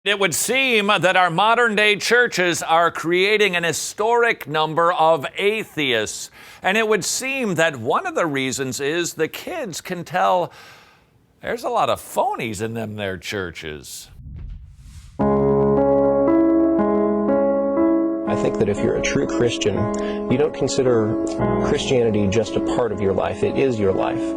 It would seem that our modern-day churches are creating an historic number of atheists. And it would seem that one of the reasons is the kids can tell there's a lot of phonies in their churches. I think that if you're a true Christian, you don't consider Christianity just a part of your life. It is your life.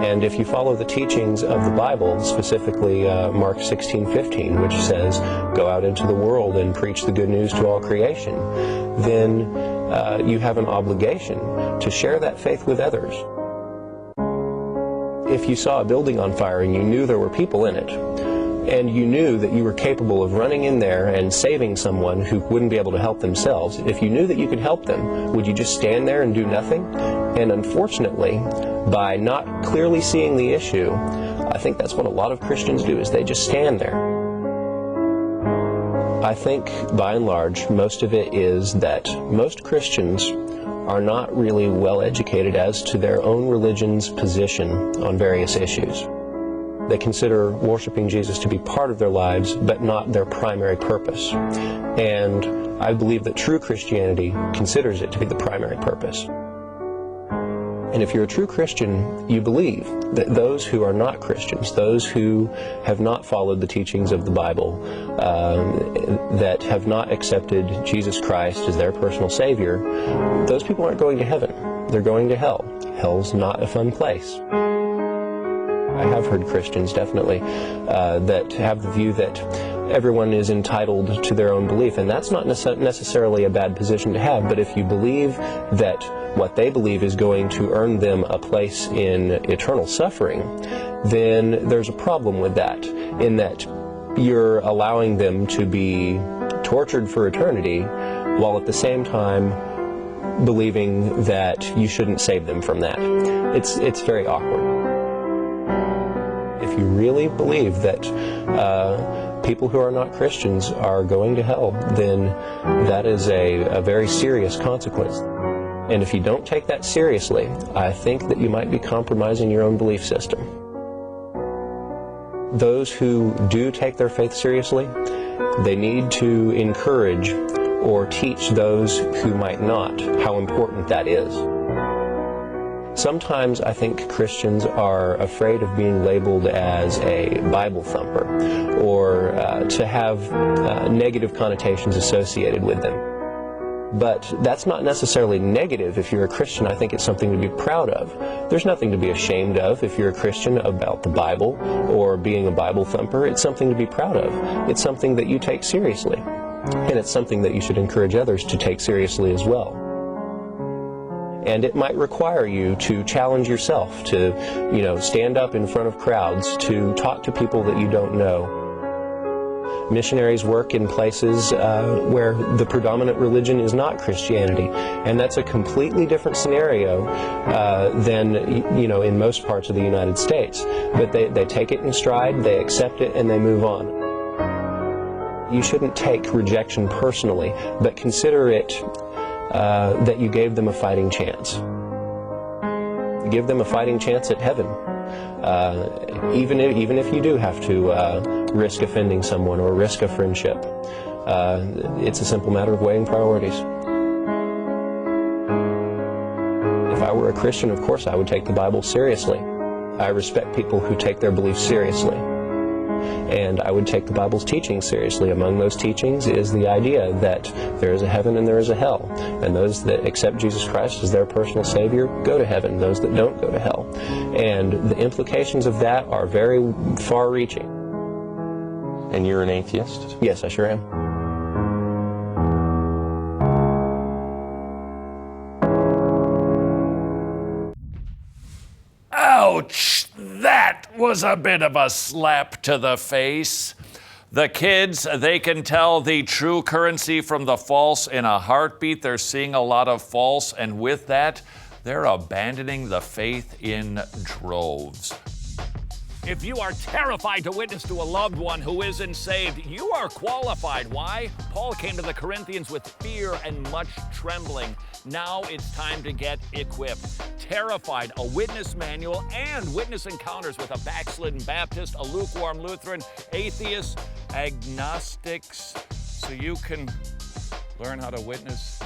And if you follow the teachings of the Bible, specifically Mark 16:15, which says, go out into the world and preach the good news to all creation, then you have an obligation to share that faith with others. If you saw a building on fire and you knew there were people in it, and you knew that you were capable of running in there and saving someone who wouldn't be able to help themselves, if you knew that you could help them, would you just stand there and do nothing? And unfortunately, by not clearly seeing the issue, I think that's what a lot of Christians do, is they just stand there. I think, by and large, most of it is that most Christians are not really well educated as to their own religion's position on various issues. They consider worshiping Jesus to be part of their lives, but not their primary purpose. And I believe that true Christianity considers it to be the primary purpose. And if you're a true Christian, you believe that those who are not Christians, those who have not followed the teachings of the Bible, that have not accepted Jesus Christ as their personal Savior, those people aren't going to heaven. They're going to hell. Hell's not a fun place. I have heard Christians, definitely, that have the view that everyone is entitled to their own belief, and that's not necessarily a bad position to have, but if you believe that what they believe is going to earn them a place in eternal suffering, then there's a problem with that, in that you're allowing them to be tortured for eternity, while at the same time believing that you shouldn't save them from that. It's very awkward. If you really believe that people who are not Christians are going to hell, then that is a very serious consequence. And if you don't take that seriously, I think that you might be compromising your own belief system. Those who do take their faith seriously, they need to encourage or teach those who might not how important that is. Sometimes I think Christians are afraid of being labeled as a Bible thumper, or to have negative connotations associated with them. But that's not necessarily negative if you're a Christian. I think it's something to be proud of. There's nothing to be ashamed of if you're a Christian about the Bible or being a Bible thumper. It's something to be proud of. It's something that you take seriously. And it's something that you should encourage others to take seriously as well. And it might require you to challenge yourself, to, stand up in front of crowds, to talk to people that you don't know. Missionaries work in places where the predominant religion is not Christianity, and that's a completely different scenario than, in most parts of the United States. But they take it in stride, they accept it, and they move on. You shouldn't take rejection personally, but consider it that you gave them a fighting chance. Give them a fighting chance at heaven, even if you do have to risk offending someone or risk a friendship. It's a simple matter of weighing priorities. If I were a Christian, of course I would take the Bible seriously. I respect people who take their beliefs seriously. And I would take the Bible's teachings seriously. Among those teachings is the idea that there is a heaven and there is a hell. And those that accept Jesus Christ as their personal Savior go to heaven. Those that don't go to hell. And the implications of that are very far-reaching. And you're an atheist? Yes, I sure am. Ouch! That was a bit of a slap to the face. The kids, they can tell the true currency from the false in a heartbeat. They're seeing a lot of false, and with that, they're abandoning the faith in droves. If you are terrified to witness to a loved one who isn't saved, you are qualified. Why? Paul came to the Corinthians with fear and much trembling. Now it's time to get equipped. Terrified, a witness manual and witness encounters with a backslidden Baptist, a lukewarm Lutheran, atheists, agnostics, so you can learn how to witness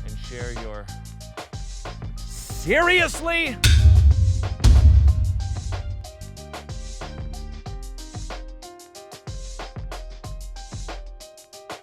and share your... Seriously?